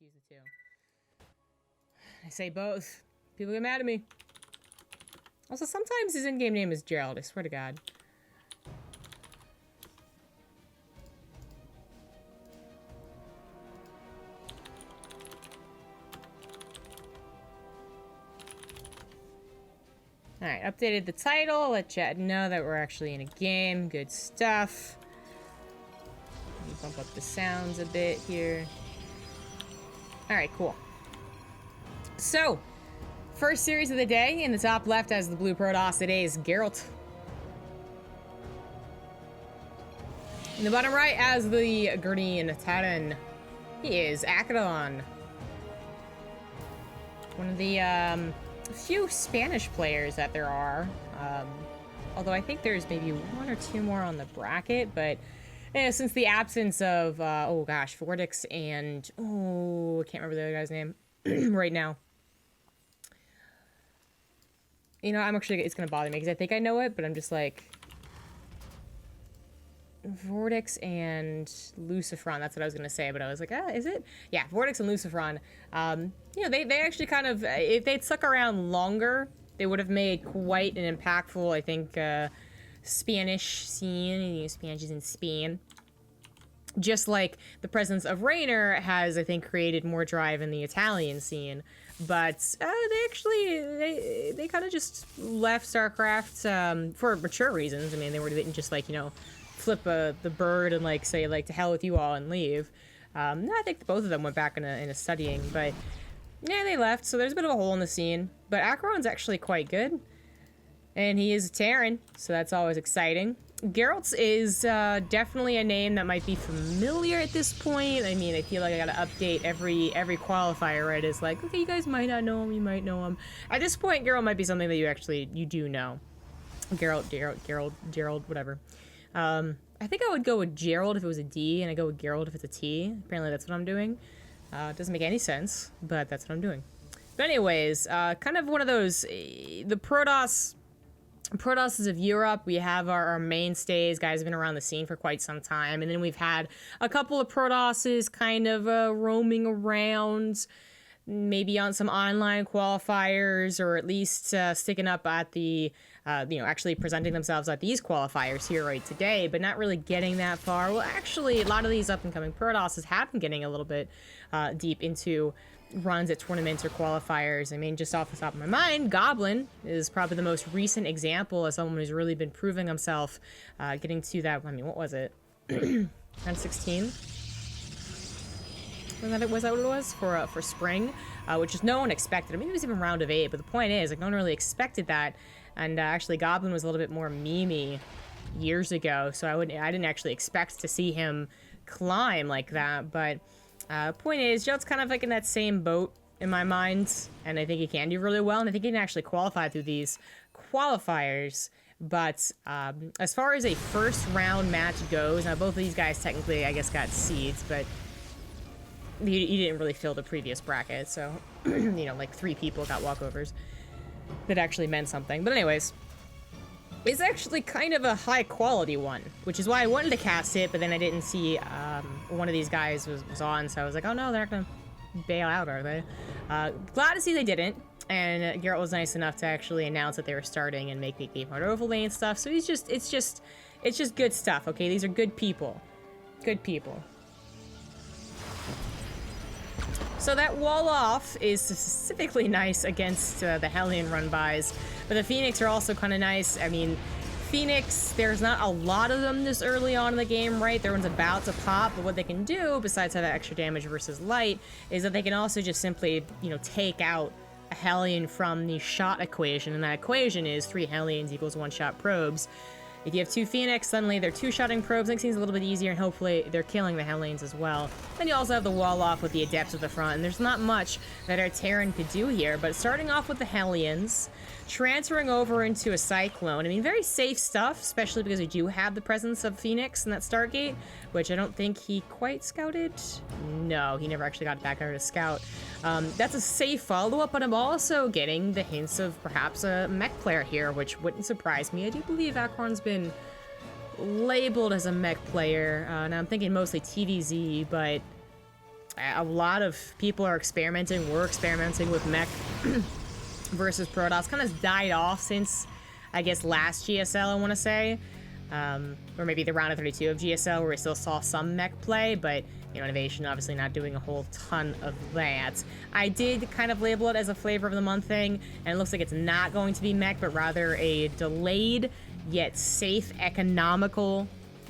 confuse the two. I say both. People get mad at me. Also, sometimes his in-game name is Geralt, I swear to God. Alright, updated the title, let chat know that we're actually in a game. Good stuff. Let me bump up the sounds a bit here. Alright, cool. So, first series of the day, in the top left has the blue Protoss. Today is Geralt. In the bottom right has the green Terran. He is Aqueron. One of the, few Spanish players that there are, although I think there's maybe one or two more on the bracket, but since the absence of, oh gosh, Vortex and, oh, I can't remember the other guy's name right now. You know, I'm actually, it's gonna bother me because I think I know it, but I'm just like, Vortex and Lucifron, that's what I was gonna say, but I was like, is it? Yeah, Vortex and Lucifron. You know, they actually kind of, if they'd stuck around longer, they would have made quite an impactful, I think, Spanish scene, you know, Spanish is in Spain. Just like the presence of Raynor has, I think, created more drive in the Italian scene. But they actually, they kind of just left StarCraft for mature reasons. I mean, they didn't just, like, you know, flip the bird and, like, say, like, to hell with you all and leave. No, I think both of them went back in a studying, but yeah, they left, so there's a bit of a hole in the scene. But Aqueron's actually quite good, and he is a Terran, so that's always exciting. Geralt is definitely a name that might be familiar at this point. I mean, I feel like I gotta update every qualifier, right? It's like, okay, you guys might not know him, you might know him. At this point, Geralt might be something that you do know. Geralt, whatever. I think I would go with Gerald if it was a D, and I go with Geralt if it's a T. Apparently that's what I'm doing. It doesn't make any sense, but that's what I'm doing. But anyways, kind of one of those, the Protosses of Europe, we have our mainstays, guys have been around the scene for quite some time, and then we've had a couple of Protosses kind of roaming around, maybe on some online qualifiers, or at least sticking up at the, you know, actually presenting themselves at these qualifiers here right today, but not really getting that far. Well, actually, a lot of these up-and-coming Protosses have been getting a little bit deep into runs at tournaments or qualifiers. I mean, just off the top of my mind, Goblin is probably the most recent example of someone who's really been proving himself, getting to that, I mean, what was it? Round 16? Was that what it was? For spring? Which is no one expected. I mean, it was even round of 8, but the point is, like, no one really expected that. And actually, Goblin was a little bit more memey years ago, so I didn't actually expect to see him climb like that, but point is, Geralt's kind of like in that same boat in my mind, and I think he can do really well, and I think he can actually qualify through these qualifiers. But as far as a first round match goes, now both of these guys technically, I guess, got seeds, but he didn't really fill the previous bracket, so, you know, like 3 people got walkovers. That actually meant something. But anyways, it's actually kind of a high quality one, which is why I wanted to cast it, but then I didn't see one of these guys was on, so I was like, oh no, they're not gonna bail out, are they? Glad to see they didn't, and Geralt was nice enough to actually announce that they were starting and make the game hard overlay and stuff, so it's just good stuff, okay? These are good people. Good people. So that wall off is specifically nice against the Hellion run-bys, but the Phoenix are also kind of nice. I mean, Phoenix, there's not a lot of them this early on in the game, right? Their one's about to pop, but what they can do, besides have that extra damage versus light, is that they can also just simply, you know, take out a Hellion from the shot equation, and that equation is 3 Hellions equals 1-shot probes. If you have 2 Phoenix, suddenly they're 2-shotting probes, makes things a little bit easier, and hopefully they're killing the Hellions as well. Then you also have the wall off with the Adepts at the front, and there's not much that our Terran could do here, but starting off with the Hellions, transferring over into a Cyclone, I mean, very safe stuff, especially because we do have the presence of Phoenix in that Stargate, which I don't think he quite scouted. No, he never actually got back there to scout. That's a safe follow-up, but I'm also getting the hints of perhaps a mech player here, which wouldn't surprise me. I do believe Aqueron's been labeled as a mech player. Now I'm thinking mostly TVZ, but a lot of people are experimenting. We're experimenting with mech versus Protoss. Kind of died off since, I guess, last GSL, I want to say. Or maybe the round of 32 of GSL, where we still saw some mech play, but, you know, Innovation obviously not doing a whole ton of that. I did kind of label it as a flavor of the month thing, and it looks like it's not going to be mech, but rather a delayed yet safe, economical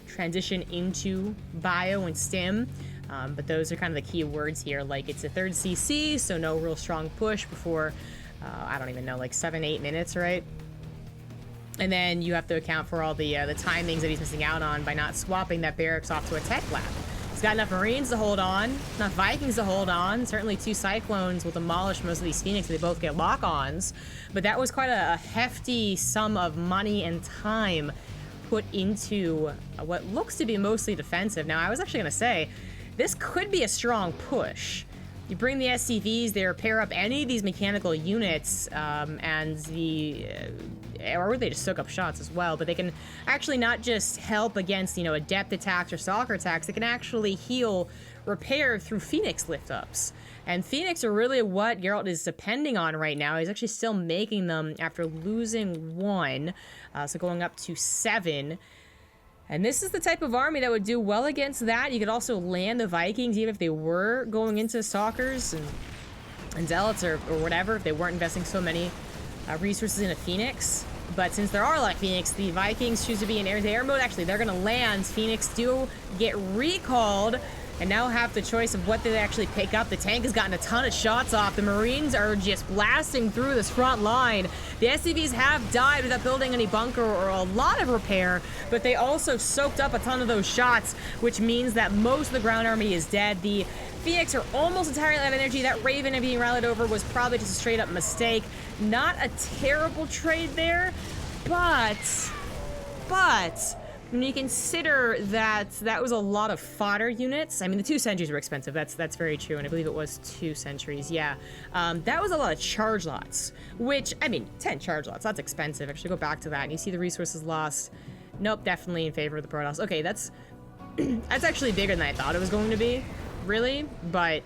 transition into bio and stim. But those are kind of the key words here. Like, it's a third CC, so no real strong push before, I don't even know, like 7-8 minutes, right? And then you have to account for all the timings that he's missing out on by not swapping that barracks off to a tech lab. He's got enough Marines to hold on, enough Vikings to hold on. Certainly 2 Cyclones will demolish most of these Phoenix. They both get lock-ons. But that was quite a hefty sum of money and time put into what looks to be mostly defensive. Now, I was actually going to say, this could be a strong push. You bring the SCVs, they repair up any of these mechanical units, and or they just soak up shots as well, but they can actually not just help against, you know, adept attacks or stalker attacks, they can actually heal, repair through Phoenix lift-ups. And Phoenix are really what Geralt is depending on right now. He's actually still making them after losing 1, so going up to 7. And this is the type of army that would do well against that. You could also land the Vikings, even if they were going into Stalkers and Zealots or whatever, if they weren't investing so many resources in a Phoenix. But since there are a lot of Phoenix, the Vikings choose to be in air-to-air mode. Actually, they're going to land. Phoenix do get recalled and now have the choice of what they actually pick up. The tank has gotten a ton of shots off. The Marines are just blasting through this front line. The SCVs have died without building any bunker or a lot of repair, but they also soaked up a ton of those shots, which means that most of the ground army is dead. The Phoenix are almost entirely out of energy. That Raven being rallied over was probably just a straight up mistake. Not a terrible trade there, but when you consider that that was a lot of fodder units, I mean, the 2 sentries were expensive. That's very true, and I believe it was 2 sentries, yeah. That was a lot of charge lots, which, I mean, 10 charge lots, that's expensive. Actually, go back to that, and you see the resources lost. Nope, definitely in favor of the Protoss. Okay, that's actually bigger than I thought it was going to be, really, but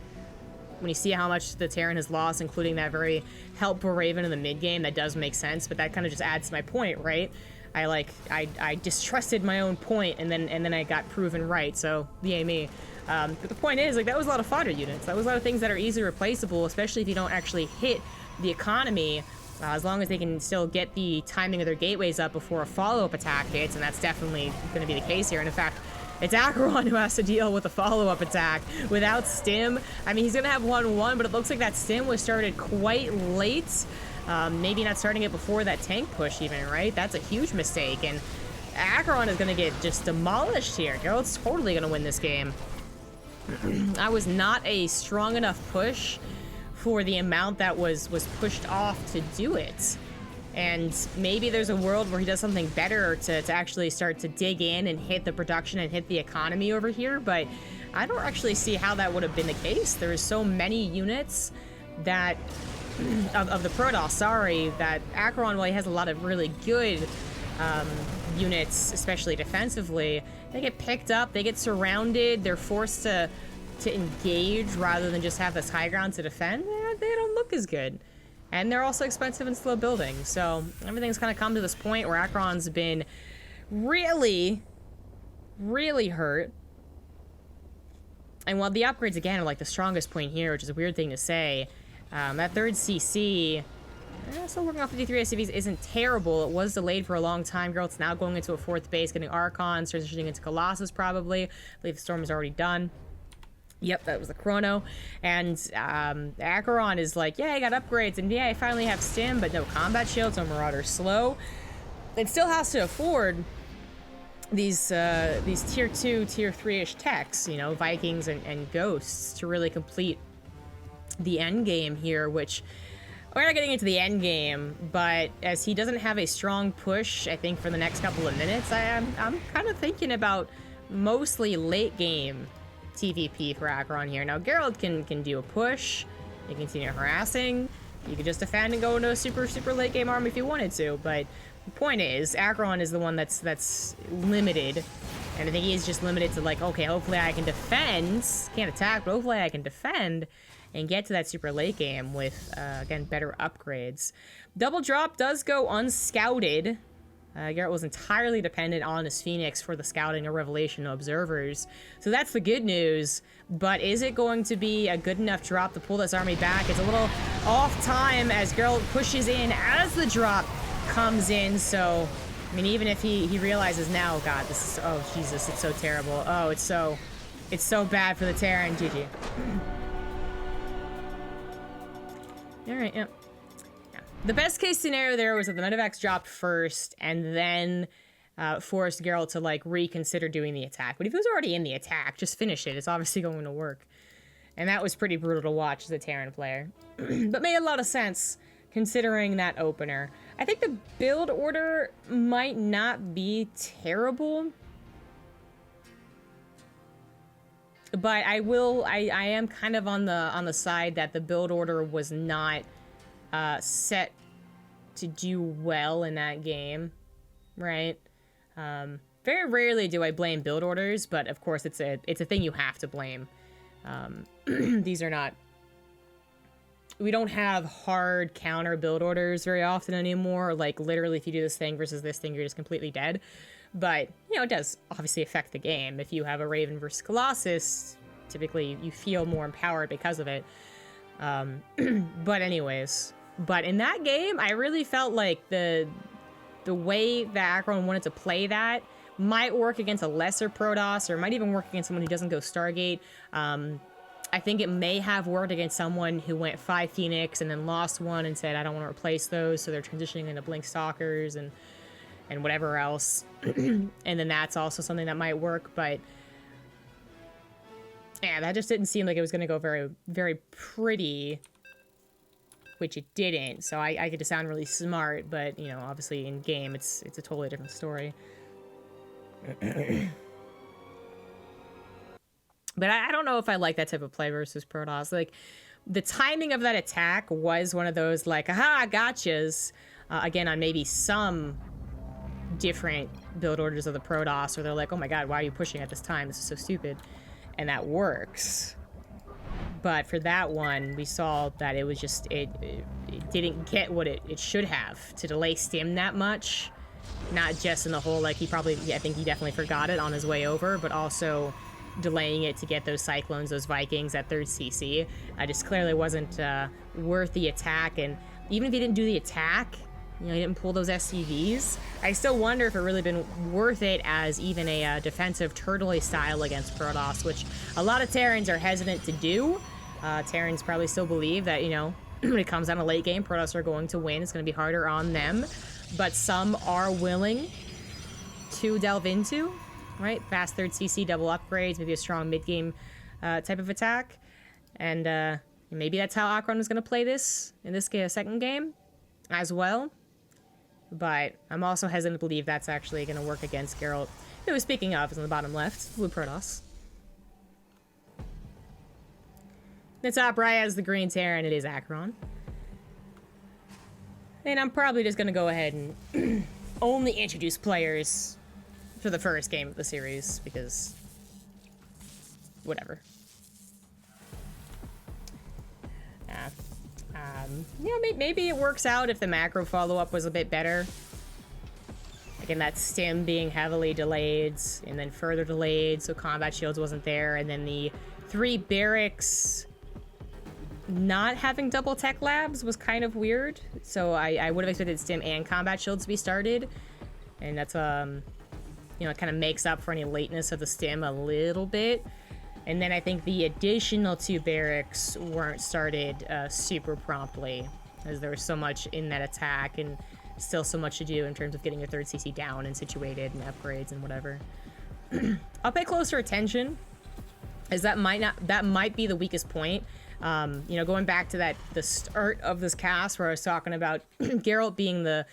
when you see how much the Terran has lost, including that very helpful Raven in the mid-game, that does make sense, but that kind of just adds to my point, right? I distrusted my own point, and then I got proven right, so yay me. But the point is, like, that was a lot of fodder units. That was a lot of things that are easily replaceable, especially if you don't actually hit the economy, as long as they can still get the timing of their gateways up before a follow-up attack hits, and that's definitely going to be the case here. And in fact, it's Aqueron who has to deal with a follow-up attack without stim. I mean, he's going to have 1-1, but it looks like that stim was started quite late. Maybe not starting it before that tank push even, right? That's a huge mistake, and Aqueron is going to get just demolished here. Geralt's totally going to win this game. I was not a strong enough push for the amount that was pushed off to do it. And maybe there's a world where he does something better to actually start to dig in and hit the production and hit the economy over here, but I don't actually see how that would have been the case. There are so many units that of the Protoss, sorry, that Aqueron, while he has a lot of really good units, especially defensively, they get picked up, they get surrounded, they're forced to engage rather than just have this high ground to defend. They don't look as good. And they're also expensive and slow building. So everything's kind of come to this point where Aqueron's been really, really hurt. And while the upgrades, again, are like the strongest point here, which is a weird thing to say, that third CC, still working off 53 SCVs, isn't terrible. It was delayed for a long time. Geralt's now going into a 4th base, getting Archons, transitioning into Colossus probably. I believe the Storm is already done. Yep, that was the Chrono. And Aqueron is like, yeah, I got upgrades, and yeah, I finally have stim, but no combat shields, no Marauder slow. It still has to afford these tier 2, tier 3-ish techs, you know, Vikings and Ghosts, to really complete the end game here, which we're not getting into the end game, but as he doesn't have a strong push, I think, for the next couple of minutes, I'm kind of thinking about mostly late game TVP for Aqueron here. Now, Geralt can do a push, you can continue harassing, you can just defend and go into a super late game arm if you wanted to, but the point is, Aqueron is the one that's limited And I think he's just limited to like, okay, hopefully I can defend. Can't attack, but hopefully I can defend and get to that super late game with, again, better upgrades. Double drop does go unscouted. Geralt was entirely dependent on his Phoenix for the scouting or revelation of observers. So that's the good news. But is it going to be a good enough drop to pull this army back? It's a little off time as Geralt pushes in as the drop comes in. So, I mean, even if he realizes now, God, this is, oh, Jesus, it's so terrible. Oh, it's so bad for the Terran. GG. All right, yeah. The best case scenario there was that the medevacs dropped first and then forced Geralt to like reconsider doing the attack. But if he was already in the attack, just finish it. It's obviously going to work. And that was pretty brutal to watch as a Terran player. But made a lot of sense considering that opener. I think the build order might not be terrible. But I am kind of on the side that the build order was not set to do well in that game, right? Very rarely do I blame build orders, but of course it's a thing you have to blame. These are not... We don't have hard counter build orders very often anymore. Like, literally, if you do this thing versus this thing, you're just completely dead. But, you know, it does obviously affect the game. If you have a Raven versus Colossus, typically you feel more empowered because of it. But anyways... But in that game, I really felt like the way that Aqueron wanted to play that might work against a lesser Protoss, or might even work against someone who doesn't go Stargate. I think it may have worked against someone who went 5 Phoenix and then lost one and said, I don't want to replace those, so they're transitioning into Blink Stalkers and whatever else. And then that's also something that might work, but... Yeah, that just didn't seem like it was going to go very, very pretty... Which it didn't, so I get to sound really smart, but, you know, obviously in game, it's a totally different story. But I don't know if I like that type of play versus Protoss. Like, the timing of that attack was one of those, like, aha, gotchas, again, on maybe some different build orders of the Protoss, where they're like, oh my god, why are you pushing at this time? This is so stupid. And that works. But for that one, we saw that it was just, it didn't get what it should have to delay Stim that much. Not just in the whole, like, he probably, I think he definitely forgot it on his way over, but also delaying it to get those Cyclones, those Vikings at 3rd CC. Just clearly wasn't worth the attack. And even if he didn't do the attack, you know, he didn't pull those SCVs, I still wonder if it really been worth it as even a defensive turtley style against Protoss, which a lot of Terrans are hesitant to do. Terrans probably still believe that, you know, when it comes down to late game, Protoss are going to win. It's going to be harder on them. But some are willing to delve into, right? Fast 3rd CC, double upgrades, maybe a strong mid-game type of attack. And maybe that's how Aqueron was going to play this in this second game as well. But I'm also hesitant to believe that's actually going to work against Geralt. Who, speaking of, is on the bottom left, Blue Protoss. The top right has the green Terran, it is Aqueron. And I'm probably just going to go ahead and only introduce players for the first game of the series, because whatever. You know, maybe it works out if the macro follow-up was a bit better. Again, that Stim being heavily delayed, and then further delayed, so combat shields wasn't there, and then the 3 barracks not having double tech labs was kind of weird. So I would have expected Stim and combat shields to be started, and that's you know, it kind of makes up for any lateness of the Stim a little bit. And then I think the additional 2 barracks weren't started super promptly, as there was so much in that attack and still so much to do in terms of getting your 3rd CC down and situated and upgrades and whatever. I'll pay closer attention, as that might be the weakest point. You know, going back to the start of this cast where I was talking about Geralt being the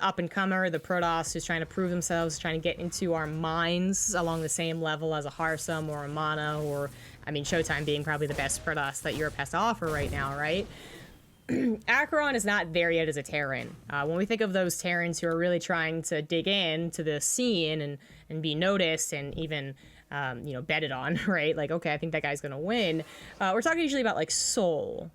up-and-comer, the Protoss who's trying to prove themselves, trying to get into our minds along the same level as a Harsum or a Mana, or, I mean, Showtime being probably the best Protoss that Europe has to offer right now, right? Aqueron is not there yet as a Terran. When we think of those Terrans who are really trying to dig in to the scene and be noticed and even, you know, betted on, right? Like, okay, I think that guy's gonna win. We're talking usually about, like, Soul.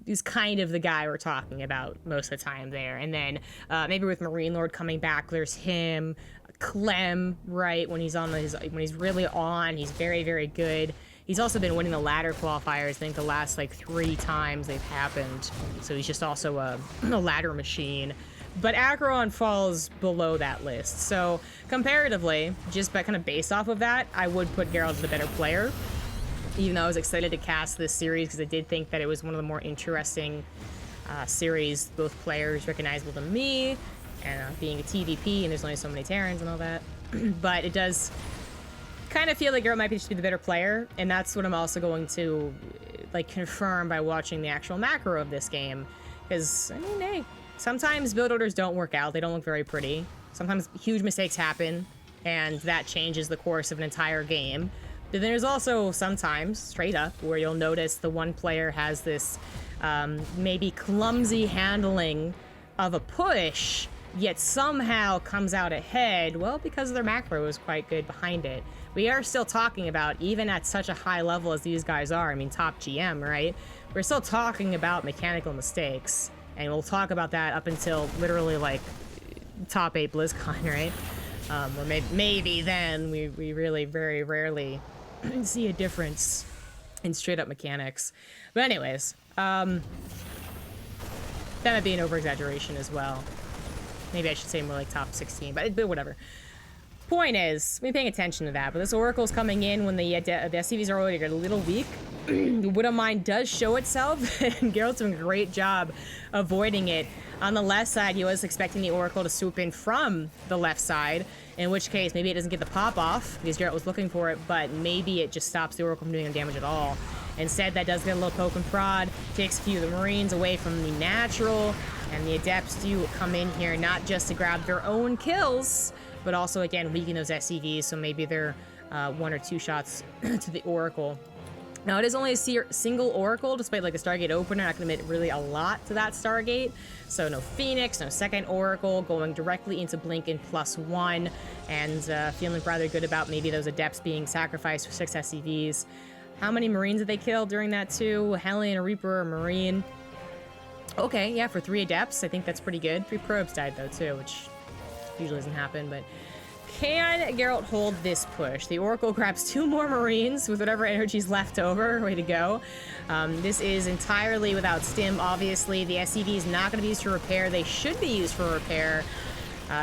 He's kind of the guy we're talking about most of the time there. And then maybe with Marine Lord coming back, there's him. Clem, right? When he's really on, he's very, very good. He's also been winning the ladder qualifiers, I think the last like 3 times they've happened. So he's just also a ladder machine. But Aqueron falls below that list. So comparatively, just by kind of based off of that, I would put Geralt as the better player. Even though I was excited to cast this series because I did think that it was one of the more interesting series, both players recognizable to me, and being a TVP and there's only so many Terrans and all that. But it does kind of feel like Geralt might just be the better player, and that's what I'm also going to like confirm by watching the actual macro of this game. Because, I mean, hey, sometimes build orders don't work out, they don't look very pretty. Sometimes huge mistakes happen, and that changes the course of an entire game. But there's also sometimes, straight up, where you'll notice the one player has this maybe clumsy handling of a push, yet somehow comes out ahead, well, because their macro is quite good behind it. We are still talking about, even at such a high level as these guys are, I mean, top GM, right? We're still talking about mechanical mistakes, and we'll talk about that up until literally, like, top 8 BlizzCon, right? Or maybe then we really very rarely see a difference in straight up mechanics. But anyways, that might be an over-exaggeration as well. Maybe I should say more like top 16, but whatever. Point is, we're paying attention to that, but this Oracle's coming in when the SCVs are already a little weak. Widow Mine does show itself, and Geralt's doing a great job avoiding it. On the left side, he was expecting the Oracle to swoop in from the left side, in which case, maybe it doesn't get the pop off, because Geralt was looking for it, but maybe it just stops the Oracle from doing any damage at all. Instead, that does get a little poke and prod, takes a few of the Marines away from the natural, and the Adepts do come in here not just to grab their own kills, but also, again, weaken those SCVs, so maybe they're 1 or 2 shots to the Oracle. Now, it is only a single Oracle, despite, like, the Stargate opener. Not going to admit really a lot to that Stargate. So no Phoenix, no second Oracle, going directly into Blinken +1, and feeling rather good about maybe those Adepts being sacrificed for 6 SCVs. How many Marines did they kill during that, too? Hellion, a Reaper, a Marine. Okay, yeah, for 3 Adepts, I think that's pretty good. 3 Probes died, though, too, which usually doesn't happen, but can Geralt hold this push? The Oracle grabs 2 more Marines with whatever energy's left over. Way to go. This is entirely without stim, obviously. The SCV is not going to be used for repair. They should be used for repair.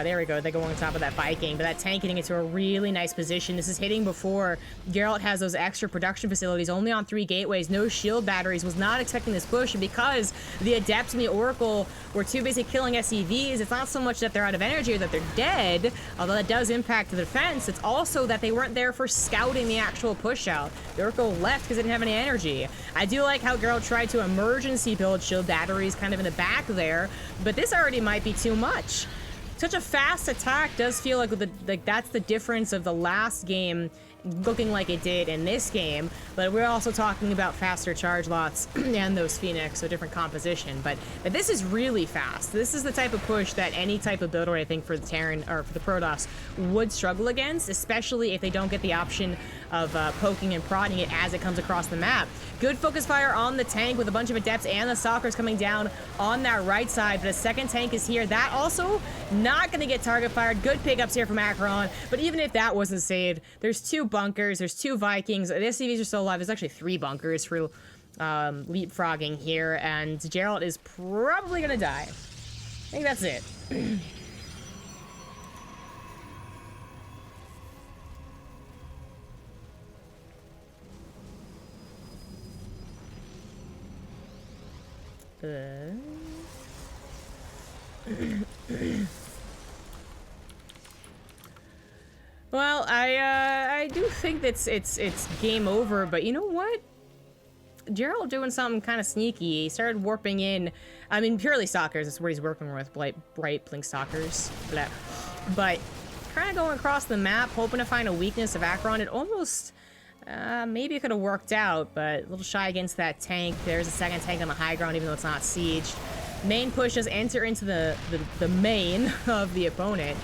There we go. They go on top of that Viking, but that tank getting into a really nice position. This is hitting before Geralt has those extra production facilities, only on 3 gateways, no shield batteries, was not expecting this push, and because the Adepts and the Oracle were too busy killing SCVs, it's not so much that they're out of energy or that they're dead, although that does impact the defense, it's also that they weren't there for scouting the actual push out. The Oracle left because they didn't have any energy. I do like how Geralt tried to emergency build shield batteries kind of in the back there, but this already might be too much. Such a fast attack does feel like that's the difference of the last game looking like it did in this game, but we're also talking about faster charge lots and those Phoenix, so different composition, but this is really fast. This is the type of push that any type of builder, I think, for the Terran or for the Protoss would struggle against, especially if they don't get the option of poking and prodding it as it comes across the map. Good focus fire on the tank with a bunch of Adepts and the Stalkers coming down on that right side, but a second tank is here. That also not going to get target fired. Good pickups here from Aqueron, but even if that wasn't saved, there's 2 bunkers, there's 2 Vikings. The SCVs are still alive. There's actually 3 bunkers for leapfrogging here, and Geralt is probably going to die. I think that's it. Well, I do think that it's game over, but you know what? Geralt doing something kind of sneaky. He started warping in. I mean, purely Stalkers. That's what he's working with. Bright Blink Stalkers. Blah. But kind of going across the map, hoping to find a weakness of Aqueron. It almost maybe it could have worked out, but a little shy against that tank. There's a second tank on the high ground, even though it's not sieged. Main push does enter into the main of the opponent.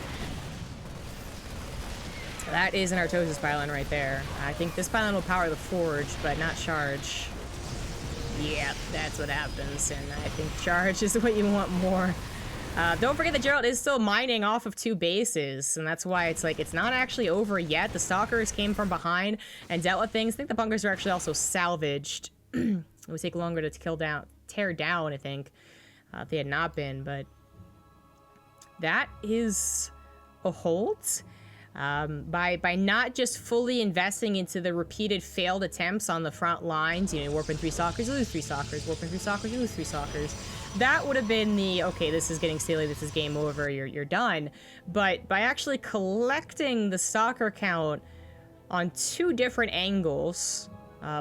That is an Artosis pylon right there. I think this pylon will power the forge, but not charge. Yeah, that's what happens, and I think charge is what you want more. Don't forget that Geralt is still mining off of 2 bases, and that's why it's like, it's not actually over yet. The Stalkers came from behind and dealt with things. I think the bunkers are actually also salvaged. It would take longer to tear down, I think, if they had not been, but that is a hold. By not just fully investing into the repeated failed attempts on the front lines, you know, warp in 3 Stalkers, you lose 3 Stalkers, warp in 3 Stalkers, you lose 3 Stalkers. That would have been the, okay, this is getting silly, this is game over, you're done. But by actually collecting the Stalker count on 2 different angles,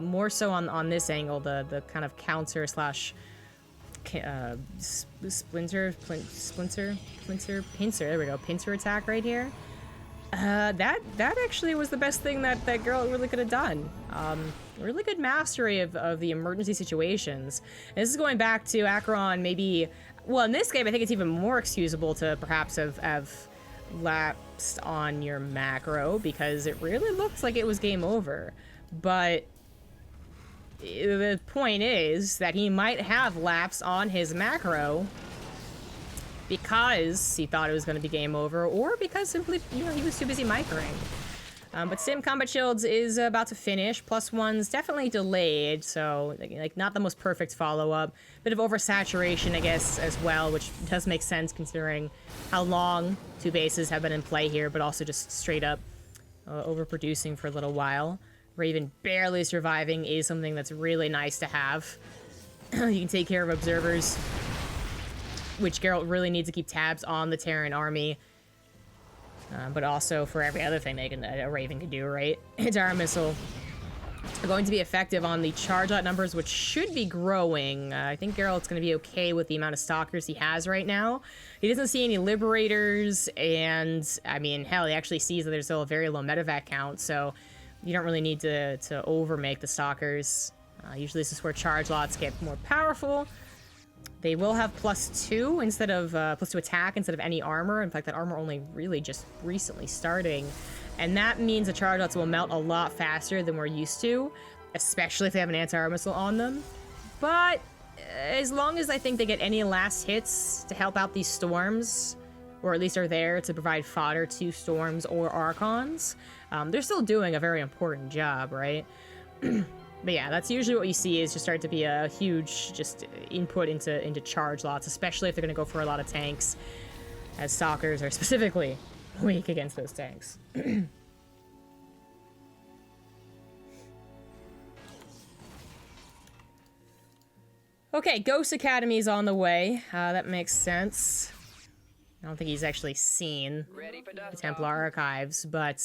more so on this angle, the kind of counter slash pincer, there we go, pincer attack right here. That actually was the best thing that Geralt really could have done. Really good mastery of the emergency situations. And this is going back to Aqueron, maybe, well, in this game, I think it's even more excusable to perhaps have lapsed on your macro, because it really looks like it was game over. But the point is that he might have lapsed on his macro because he thought it was going to be game over, or because simply, you know, he was too busy microing. But Sim Combat Shields is about to finish. +1's definitely delayed, so like not the most perfect follow-up. Bit of oversaturation, I guess, as well, which does make sense considering how long 2 bases have been in play here, but also just straight up overproducing for a little while. Raven barely surviving is something that's really nice to have. You can take care of observers, which Geralt really needs to keep tabs on the Terran army, but also for every other thing a Raven can do, right? Tower Missile are going to be effective on the charge out numbers, which should be growing. I think Geralt's going to be okay with the amount of Stalkers he has right now. He doesn't see any Liberators, and, I mean, hell, he actually sees that there's still a very low medevac count, so you don't really need to overmake the Stalkers. Usually this is where charge lots get more powerful. They will have +2 instead of +2 attack instead of any armor. In fact, that armor only really just recently starting. And that means the charge lots will melt a lot faster than we're used to, especially if they have an anti-armor missile on them. But as long as I think they get any last hits to help out these storms, or at least are there to provide fodder to storms or Archons, they're still doing a very important job, right? But yeah, that's usually what you see, is just start to be a huge just input into charge lots, especially if they're going to go for a lot of tanks, as Stalkers are specifically weak against those tanks. Okay, Ghost Academy is on the way. That makes sense. I don't think he's actually seen the Templar Archives, but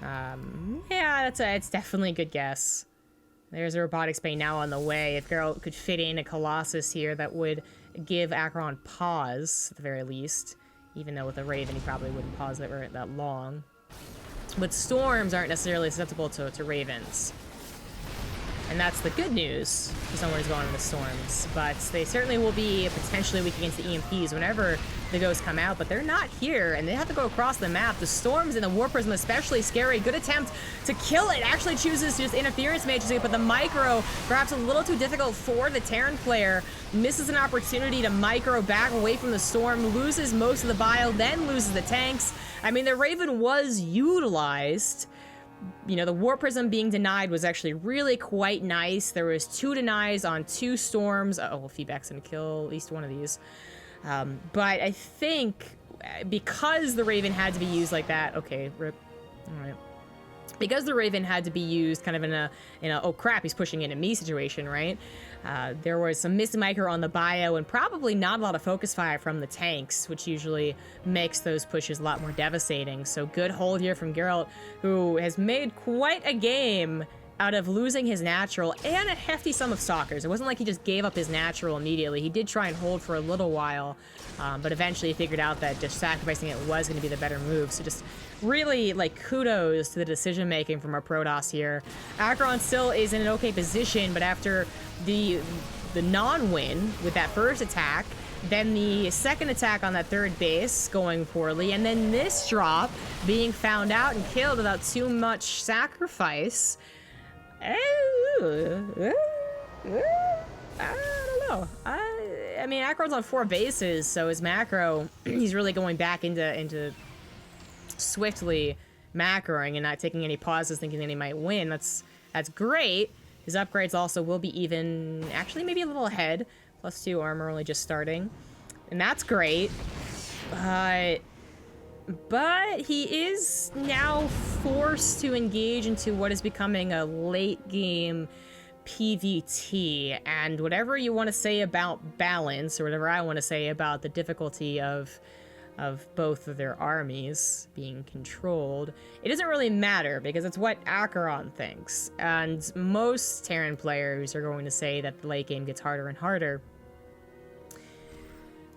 yeah, it's definitely a good guess. There's a Robotics Bay now on the way. If Geralt could fit in a Colossus here, that would give Aqueron pause, at the very least. Even though with a Raven, he probably wouldn't pause that long. But Storms aren't necessarily susceptible to Ravens. And that's the good news for someone who's going into Storms. But they certainly will be potentially weak against the EMPs whenever the Ghosts come out. But they're not here, and they have to go across the map. The Storms and the Warp Prism especially scary. Good attempt to kill it. Actually chooses just Interference Mages, but the micro, perhaps a little too difficult for the Terran player. Misses an opportunity to micro back away from the Storm. Loses most of the bio, then loses the tanks. I mean, the Raven was utilized. You know, the Warp Prism being denied was actually really quite nice. There was 2 denies on 2 Storms. Oh, feedback's gonna kill at least one of these. But I think because the Raven had to be used like that, okay, rip, all right. Because the Raven had to be used kind of in a oh crap, he's pushing into me situation, right? There was some missed micro on the bio and probably not a lot of focus fire from the tanks, which usually makes those pushes a lot more devastating. So good hold here from Geralt, who has made quite a game out of losing his natural and a hefty sum of stalkers. It wasn't like he just gave up his natural immediately. He did try and hold for a little while, but eventually he figured out that just sacrificing it was going to be the better move. So just really, like, kudos to the decision-making from our Protoss here. Aqueron still is in an okay position, but after the non-win with that first attack, then the second attack on that third base going poorly, and then this drop being found out and killed without too much sacrifice. I don't know. I mean, Aqueron's on 4 bases, so his macro, he's really going back into swiftly macroing and not taking any pauses thinking that he might win. That's great. His upgrades also will be even, actually maybe a little ahead. +2 armor, only just starting. And that's great. But he is now forced to engage into what is becoming a late game PvT. And whatever you want to say about balance, or whatever I want to say about the difficulty of both of their armies being controlled, it doesn't really matter because it's what Aqueron thinks. And most Terran players are going to say that the late game gets harder and harder.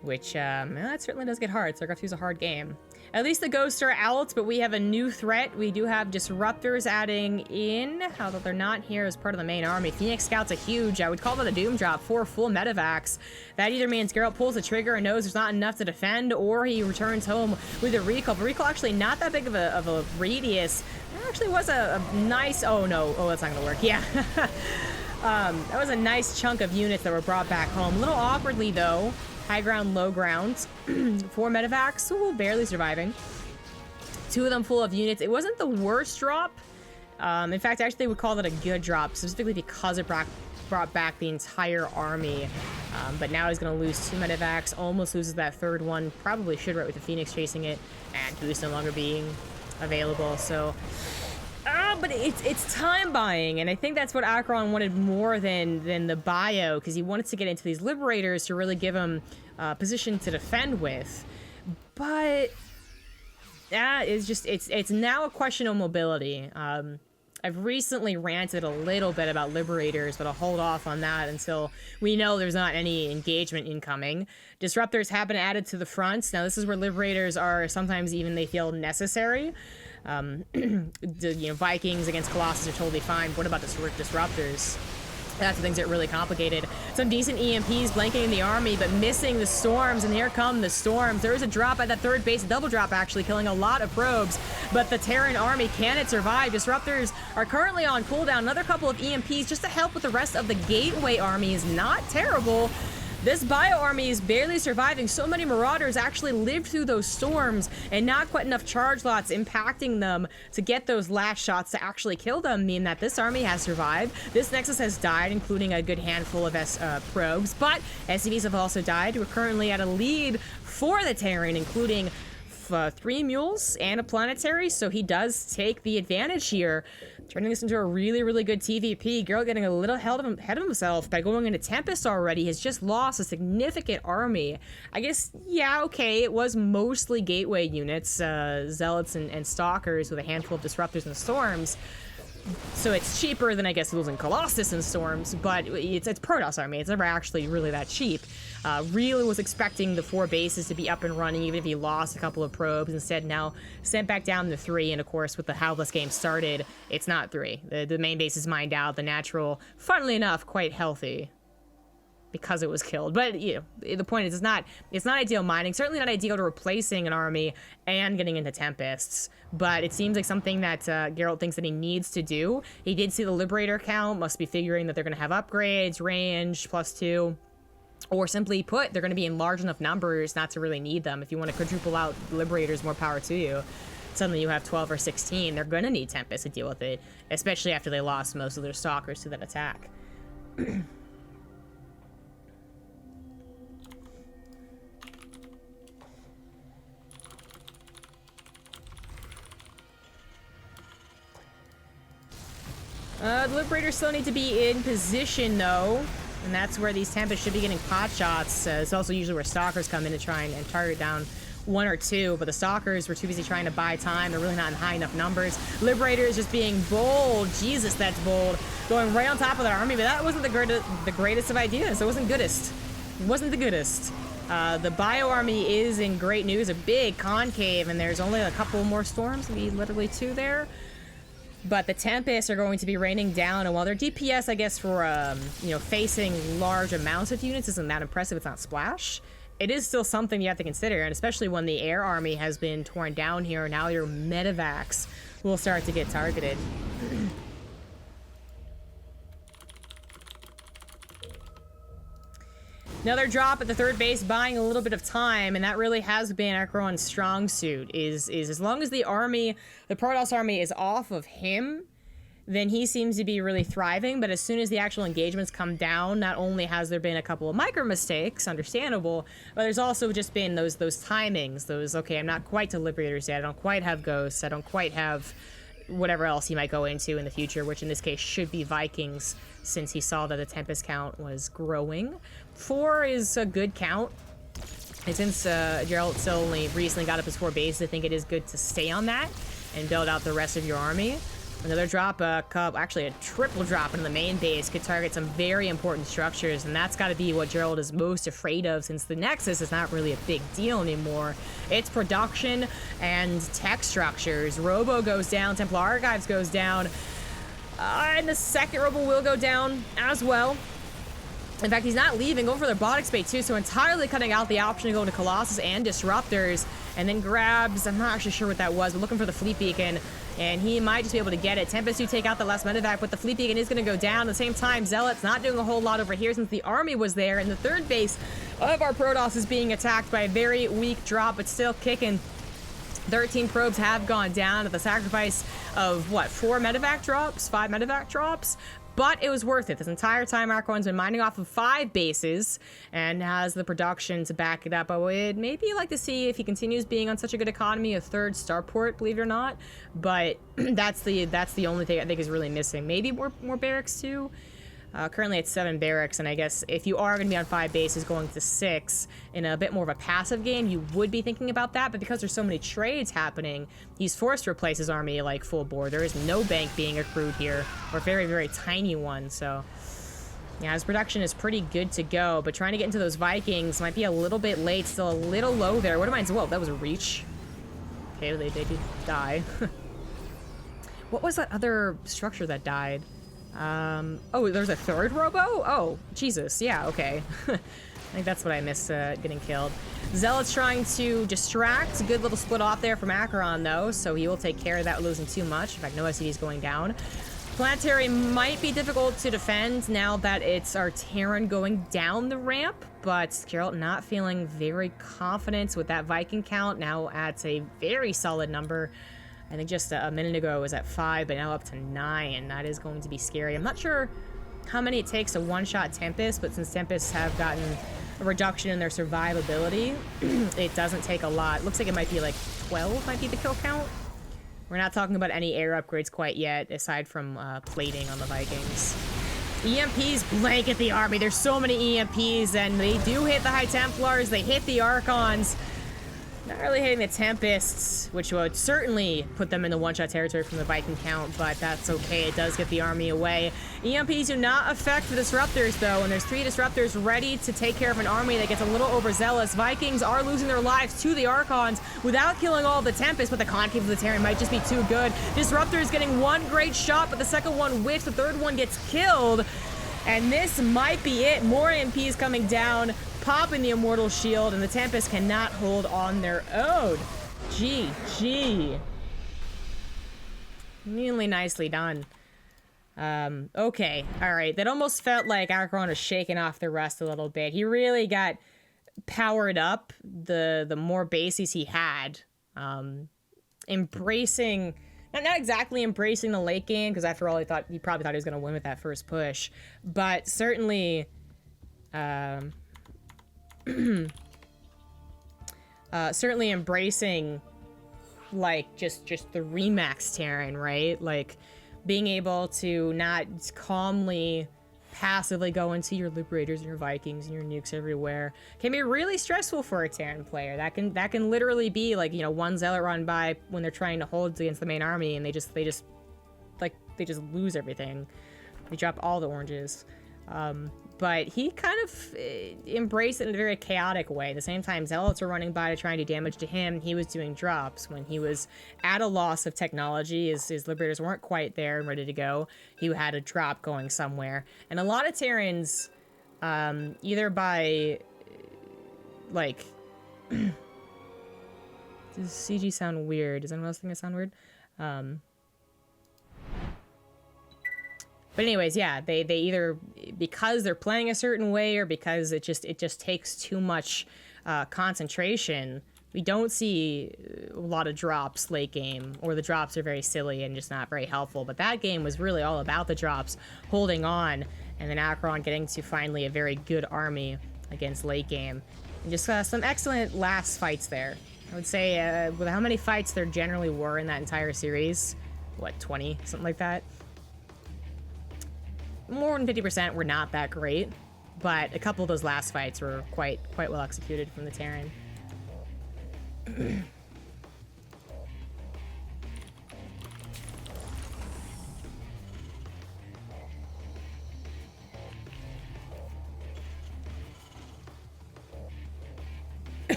Which, that certainly does get hard. StarCraft 2 is a hard game. At least the ghosts are out, but we have a new threat. We do have disruptors adding in, although they're not here as part of the main army. Phoenix Scouts a huge, I would call that a doom drop, 4 full medevacs. That either means Geralt pulls the trigger and knows there's not enough to defend, or he returns home with a recall. But recall actually not that big of a radius. That actually was a nice, oh no, oh that's not gonna work, yeah. That was a nice chunk of units that were brought back home. A little awkwardly though. High ground, low ground. 4 medevacs, ooh, barely surviving. 2 of them full of units. It wasn't the worst drop. In fact, actually, they would call that a good drop, specifically because it brought back the entire army. But now he's going to lose 2 medevacs, almost loses that third one. Probably should, right, with the Phoenix chasing it, and Boost no longer being available. So, but it's time buying, and I think that's what Aqueron wanted more than the bio, because he wanted to get into these Liberators to really give him position to defend with. But that is just, it's now a question of mobility. I've recently ranted a little bit about Liberators, but I'll hold off on that until we know there's not any engagement incoming. Disruptors have been added to the fronts. Now, this is where Liberators are sometimes even they feel necessary. Vikings against Colossus are totally fine. What about disruptors? That's the things that are really complicated. Some decent EMPs blanketing the army, but missing the storms, and here come the storms. There is a drop at that third base, a double drop actually, killing a lot of probes, but the Terran army, can it survive? Disruptors are currently on cooldown. Another couple of EMPs just to help with the rest of the Gateway army is not terrible. This bio army is barely surviving. So many Marauders actually lived through those storms, and not quite enough charge lots impacting them to get those last shots to actually kill them mean that this army has survived. This Nexus has died, including a good handful of probes, but SCVs have also died. We're currently at a lead for the Terran, including 3 mules and a planetary, so he does take the advantage here, turning this into a really, really good TVP. Geralt getting a little ahead of himself by going into Tempest already. Has just lost a significant army. I guess, yeah, okay, it was mostly Gateway units, Zealots and Stalkers with a handful of Disruptors and Storms. So it's cheaper than, I guess, losing Colossus and Storms, but it's Protoss army. It's never actually really that cheap. Really was expecting the 4 bases to be up and running, even if he lost a couple of probes. Instead, now sent back down to 3, and of course, with the how this game started, it's not 3. The main base is mined out. The natural, funnily enough, quite healthy because it was killed. But the point is, it's not ideal mining. Certainly not ideal to replacing an army and getting into Tempests. But it seems like something that Geralt thinks that he needs to do. He did see the Liberator count, must be figuring that they're going to have upgrades, range, +2. Or simply put, they're going to be in large enough numbers not to really need them. If you want to quadruple out Liberators, more power to you. Suddenly you have 12 or 16. They're going to need Tempest to deal with it, especially after they lost most of their Stalkers to that attack. The Liberators still need to be in position, though. And that's where these Tempests should be getting pot shots. It's also usually where Stalkers come in to try and target down 1 or 2, but the Stalkers were too busy trying to buy time. They're really not in high enough numbers. Liberators just being bold. Jesus, that's bold. Going right on top of that army, but that wasn't the greatest of ideas. It wasn't goodest. It wasn't the goodest. The Bio Army is in great news, a big concave, and there's only a couple more storms, maybe literally 2 there. But the Tempests are going to be raining down, and while their DPS, I guess, for, you know, facing large amounts of units isn't that impressive, it's not splash, it is still something you have to consider, and especially when the Air Army has been torn down here, now your medevacs will start to get targeted. Another drop at the 3rd base, buying a little bit of time, and that really has been Aqueron's strong suit, is as long as the army, the Protoss army is off of him, then he seems to be really thriving, but as soon as the actual engagements come down, not only has there been a couple of micro mistakes, understandable, but there's also just been those timings, those, okay, I'm not quite to Liberators yet, I don't quite have Ghosts, I don't quite have whatever else he might go into in the future, which in this case should be Vikings, since he saw that the Tempest count was growing. 4 is a good count, and since Geralt still only recently got up his 4 bases, I think it is good to stay on that and build out the rest of your army. Another drop, actually a triple drop into the main base could target some very important structures, and that's got to be what Geralt is most afraid of, since the Nexus is not really a big deal anymore. It's production and tech structures. Robo goes down, Templar Archives goes down, and the second Robo will go down as well. In fact, he's not leaving, going for the robotic space too, so entirely cutting out the option to go into Colossus and Disruptors, and then grabs, I'm not actually sure what that was, but looking for the Fleet Beacon, and he might just be able to get it. Tempest do take out the last medevac, but the Fleet Beacon is going to go down. At the same time, Zealot's not doing a whole lot over here since the army was there, and the 3rd base of our Protoss is being attacked by a very weak drop, but still kicking. 13 probes have gone down at the sacrifice of, what, 4 medevac drops? 5 medevac drops? But it was worth it. This entire time, Aqueron's been mining off of 5 bases and has the production to back it up. I would maybe like to see, if he continues being on such a good economy, a 3rd starport, believe it or not. But that's the only thing I think is really missing. Maybe more barracks too. Currently it's 7 barracks, and I guess if you are going to be on 5 bases going to 6 in a bit more of a passive game, you would be thinking about that, but because there's so many trades happening, he's forced to replace his army like full board. There is no bank being accrued here, or very, very tiny one, so yeah, his production is pretty good to go, but trying to get into those Vikings might be a little bit late, still a little low there. What am I, whoa, that was a reach. Okay, they did die. What was that other structure that died? Oh, there's a 3rd Robo? Oh, Jesus, yeah, okay. I think that's what I missed, getting killed. Zealot's trying to distract. Good little split off there from Aqueron, though, so he will take care of that, losing too much. In fact, no SCD's going down. Planetary might be difficult to defend now that it's our Terran going down the ramp, but Geralt not feeling very confident with that Viking count, now at a very solid number. I think just a minute ago it was at 5, but now up to 9. That is going to be scary. I'm not sure how many it takes to one-shot Tempest, but since Tempests have gotten a reduction in their survivability, it doesn't take a lot. Looks like it might be like 12 might be the kill count. We're not talking about any air upgrades quite yet, aside from plating on the Vikings. EMPs blanket the army. There's so many EMPs, and they do hit the High Templars. They hit the Archons. Not really hitting the Tempests, which would certainly put them in the one-shot territory from the Viking count, but that's okay. It does get the army away. EMPs do not affect the Disruptors, though, and there's 3 Disruptors ready to take care of an army that gets a little overzealous. Vikings are losing their lives to the Archons without killing all of the Tempests, but the concave of the Terran might just be too good. Disruptors getting 1 great shot, but the second one whiffs, the 3rd one gets killed, and this might be it. More EMPs coming down, popping the Immortal Shield, and the Tempest cannot hold on their own. GG. Really nicely done. Okay, alright. That almost felt like Aqueron was shaking off the rest a little bit. He really got powered up the more bases he had. Embracing... Not exactly embracing the late game, because after all, he probably thought he was going to win with that first push. But certainly... certainly embracing, like, just the Remax Terran, right? Like, being able to not calmly passively go into your Liberators and your Vikings and your nukes everywhere can be really stressful for a Terran player. That can literally be like, you know, one Zealot run by when they're trying to hold against the main army, and they just lose everything. They drop all the oranges. But he kind of embraced it in a very chaotic way. At the same time, Zealots were running by to try and do damage to him. He was doing drops. When he was at a loss of technology, his Liberators weren't quite there and ready to go, he had a drop going somewhere. And a lot of Terrans, either by, like... Does CG sound weird? Does anyone else think it sound weird? But anyways, yeah, they either, because they're playing a certain way or because it just takes too much concentration, we don't see a lot of drops late game, or the drops are very silly and just not very helpful. But that game was really all about the drops, holding on, and then Aqueron getting to finally a very good army against late game. And just some excellent last fights there. I would say, with how many fights there generally were in that entire series, what, 20, something like that? More than 50% were not that great, but a couple of those last fights were quite well executed from the Terran.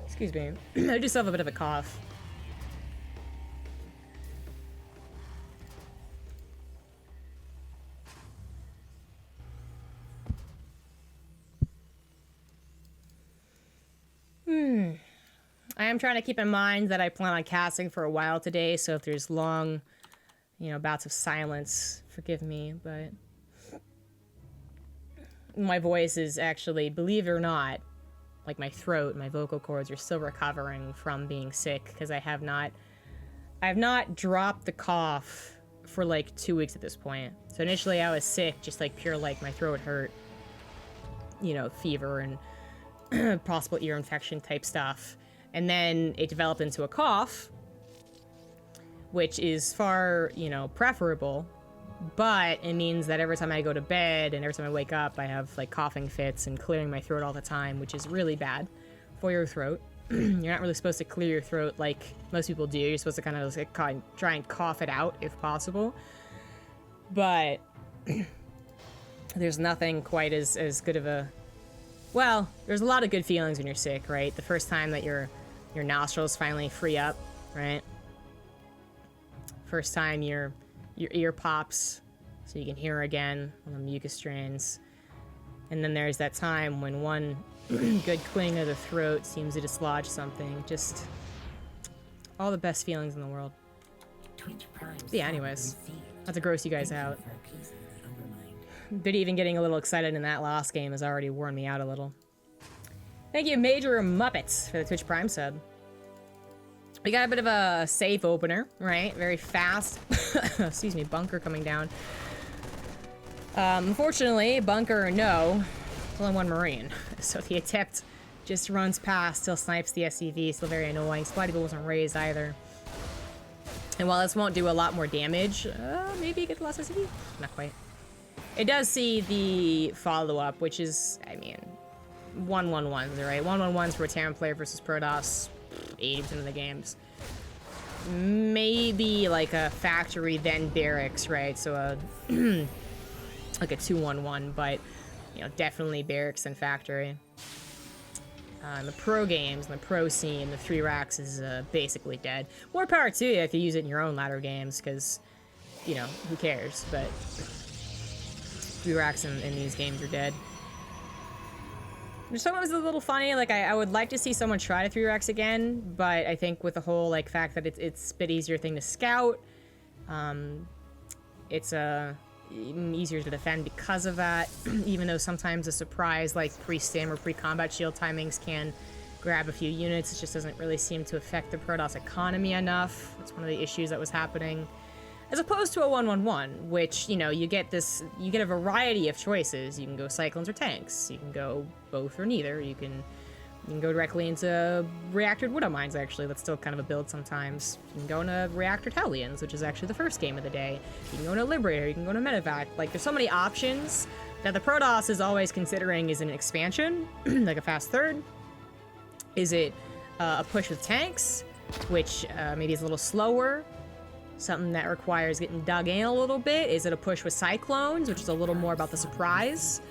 Excuse me. I just have a bit of a cough. I am trying to keep in mind that I plan on casting for a while today, so if there's long, you know, bouts of silence, forgive me, but my voice is actually, believe it or not, like my throat, my vocal cords are still recovering from being sick, because I have not dropped the cough for like 2 weeks at this point. So initially I was sick, just like pure, like my throat hurt, you know, fever and possible ear infection type stuff. And then it developed into a cough, which is far, you know, preferable, but it means that every time I go to bed and every time I wake up, I have like coughing fits and clearing my throat all the time, which is really bad for your throat. You're not really supposed to clear your throat like most people do. You're supposed to kind of like try and cough it out if possible. But there's nothing quite as good of a... Well, there's a lot of good feelings when you're sick, right? The first time that your nostrils finally free up, right? First time your ear pops so you can hear again when the mucus drains. And then there's that time when one good cleaning of the throat seems to dislodge something. Just all the best feelings in the world. But yeah, anyways, not to gross you guys out. But even getting a little excited in that last game has already worn me out a little. Thank you, Major Muppets, for the Twitch Prime sub. We got a bit of a safe opener, right? Very fast. Excuse me, bunker coming down. Unfortunately, bunker, no. There's only one Marine. So the attempt just runs past, still snipes the SCV, still very annoying. Supply depot wasn't raised either. And while this won't do a lot more damage, maybe it gets the last SCV? Not quite. It does see the follow-up, which is, I mean, 1-1-1s, right? 1-1-1s for a Terran player versus Protoss, 80% of the games. Maybe like a factory, then barracks, right? So a like a 2-1-1, but you know, definitely barracks then factory. In the pro games, in the pro scene, the 3 racks is basically dead. More power to you if you use it in your own ladder games, because, you know, who cares? But 3 racks in these games are dead. Which sometimes is a little funny. Like, I would like to see someone try to 3 racks again, but I think with the whole, like, fact that it's a bit easier thing to scout, it's easier to defend because of that, even though sometimes a surprise, like pre-stim or pre-combat shield timings can grab a few units, it just doesn't really seem to affect the Protoss economy enough. That's one of the issues that was happening. As opposed to a 1-1-1, which, you know, you get a variety of choices. You can go Cyclones or tanks. You can go both or neither. You can You can go directly into reactored Widow Mines, actually. That's still kind of a build sometimes. You can go into reactored Hellions, which is actually the first game of the day. You can go into Liberator, you can go into Medevac. Like, there's so many options that the Protoss is always considering is an expansion, like a fast third. Is it a push with tanks, which maybe is a little slower? Something that requires getting dug in a little bit? Is it a push with Cyclones, which is a little more about the surprise?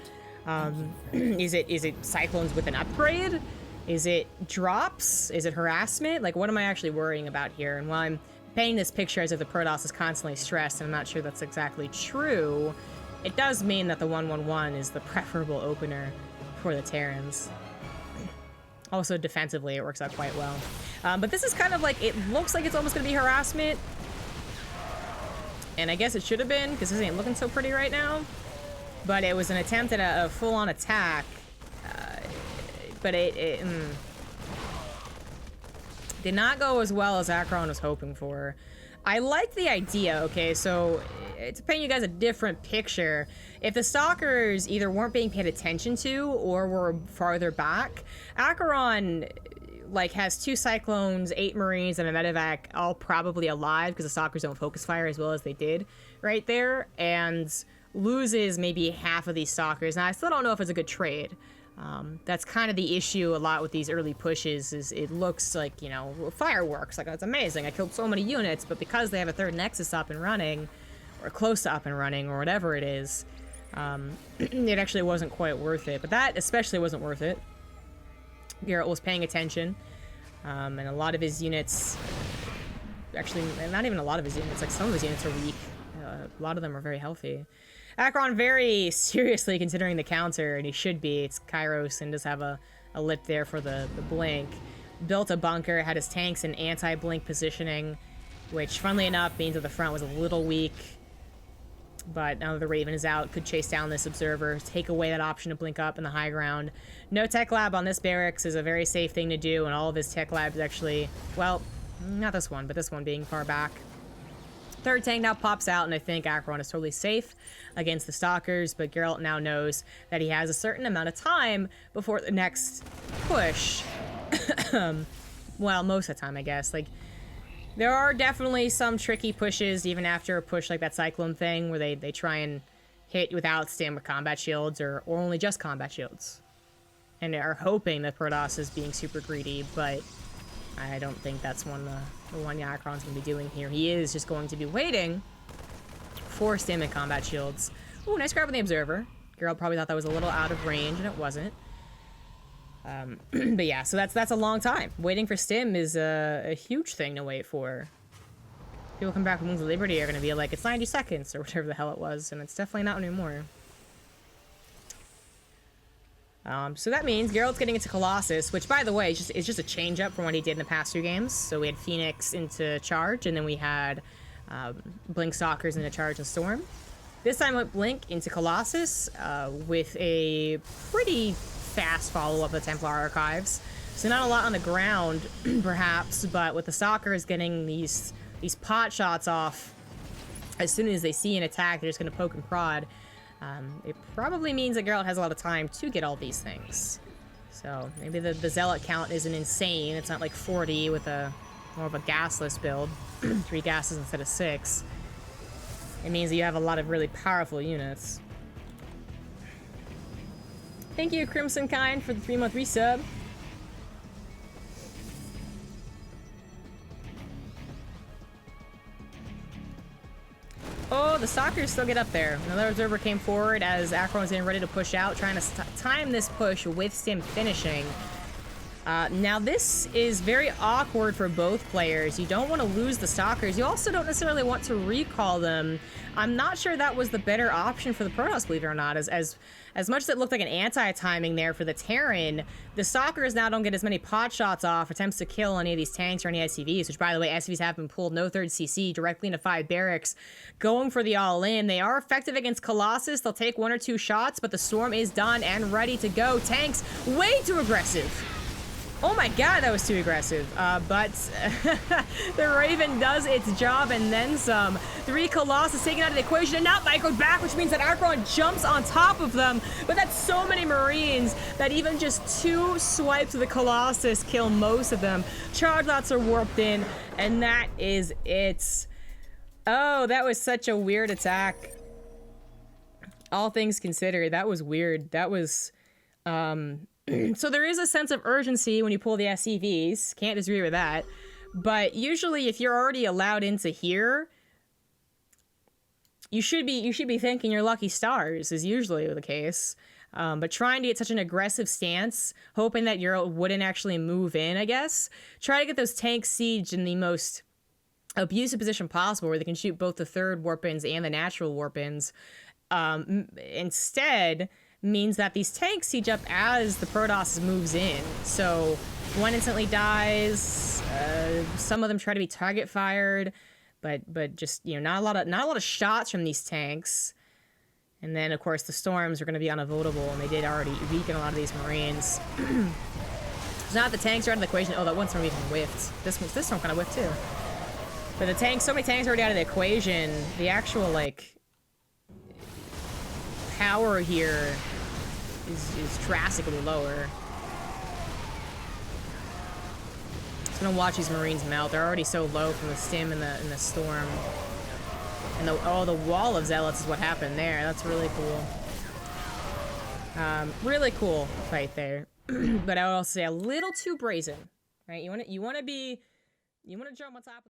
Is it Cyclones with an upgrade? Is it drops? Is it harassment? Like, what am I actually worrying about here? And while I'm painting this picture as if the Protoss is constantly stressed, and I'm not sure that's exactly true, it does mean that the 111 is the preferable opener for the Terrans. Also, defensively, it works out quite well. But this is kind of like, it looks like it's almost going to be harassment. And I guess it should have been, because this ain't looking so pretty right now. But it was an attempt at a full-on attack. But it did not go as well as Aqueron was hoping for. I like the idea, okay, so to paint you guys a different picture, if the Stalkers either weren't being paid attention to or were farther back, Aqueron, like, has 2 Cyclones, 8 Marines, and a Medevac all probably alive because the Stalkers don't focus fire as well as they did right there, and loses maybe half of these Stalkers. Now, I still don't know if it's a good trade. That's kind of the issue a lot with these early pushes, is it looks like, you know, fireworks, like, that's amazing, I killed so many units, but because they have a 3rd Nexus up and running, or close to up and running, or whatever it is, it actually wasn't quite worth it. But that especially wasn't worth it. Geralt was paying attention, and a lot of his units, actually, not even a lot of his units, like, some of his units are weak. A lot of them are very healthy. Aqueron very seriously considering the counter, and he should be. It's Kairos and does have a lip there for the blink. Built a bunker, had his tanks in anti-blink positioning, which, funnily enough, means that the front was a little weak. But now that the Raven is out, could chase down this Observer, take away that option to blink up in the high ground. No tech lab on this barracks is a very safe thing to do, and all of his tech labs actually, well, not this one, but this one being far back. 3rd tank now pops out, and I think Aqueron is totally safe against the Stalkers, but Geralt now knows that he has a certain amount of time before the next push. Well, most of the time, I guess. Like, there are definitely some tricky pushes, even after a push like that Cyclone thing, where they try and hit without stim with combat shields, or only just combat shields. And they are hoping that Protoss is being super greedy, but I don't think that's the one Aqueron's going to be doing here. He is just going to be waiting for stim and combat shields. Ooh, nice grab with the Observer. Geralt probably thought that was a little out of range, and it wasn't. But yeah, so that's a long time. Waiting for stim is a huge thing to wait for. People come back from Wings of Liberty are going to be like, it's 90 seconds, or whatever the hell it was, and it's definitely not anymore. So that means Geralt's getting into Colossus, which, by the way, is just a change-up from what he did in the past 2 games. So we had Phoenix into Charge, and then we had Blink Stalkers into Charge and Storm. This time with Blink into Colossus, with a pretty fast follow-up of the Templar Archives. So not a lot on the ground, perhaps, but with the Stalkers getting these pot shots off, as soon as they see an attack, they're just going to poke and prod. It probably means that Geralt has a lot of time to get all these things. So maybe the Zealot count isn't insane. It's not like 40 with more of a gasless build. 3 gases instead of 6. It means that you have a lot of really powerful units. Thank you, Crimson Kind, for the 3-month resub. Oh, the Stalkers still get up there. Another Observer came forward as Aqueron was getting ready to push out, trying to time this push with stim finishing. Now, this is very awkward for both players. You don't want to lose the Stalkers. You also don't necessarily want to recall them. I'm not sure that was the better option for the Protoss, believe it or not. As much as it looked like an anti-timing there for the Terran, the Stalkers now don't get as many pot shots off, attempts to kill any of these tanks or any SCVs, which, by the way, SCVs have been pulled no 3rd CC directly into 5 barracks, going for the all-in. They are effective against Colossus. They'll take 1 or 2 shots, but the Storm is done and ready to go. Tanks, way too aggressive. Oh my god, that was too aggressive. But the Raven does its job and then some. 3 Colossus taken out of the equation and now microed back, which means that Aqueron jumps on top of them. But that's so many Marines that even just 2 swipes of the Colossus kill most of them. Charge lots are warped in, and that is it. Oh, that was such a weird attack. All things considered, that was weird. That was, so there is a sense of urgency when you pull the SCVs. Can't disagree with that. But usually if you're already allowed into here, you should be thanking your lucky stars, is usually the case. But trying to get such an aggressive stance, hoping that Geralt wouldn't actually move in, I guess. Try to get those tanks sieged in the most abusive position possible, where they can shoot both the 3rd warp-ins and the natural warp-ins. Instead means that these tanks siege up as the Protoss moves in. So one instantly dies. Some of them try to be target fired, but just, you know, not a lot of shots from these tanks. And then of course the storms are going to be unavoidable, and they did already weaken a lot of these Marines. So now the tanks are out of the equation. Oh, that one storm even whiffed. This storm kind of whiffed too. But the tanks, so many tanks are already out of the equation. The actual like power here is drastically lower. Just gonna watch these Marines melt. They're already so low from the stim and the storm. And the wall of zealots is what happened there. That's really cool. Really cool fight there. But I would also say a little too brazen, right? You wanna jump on top of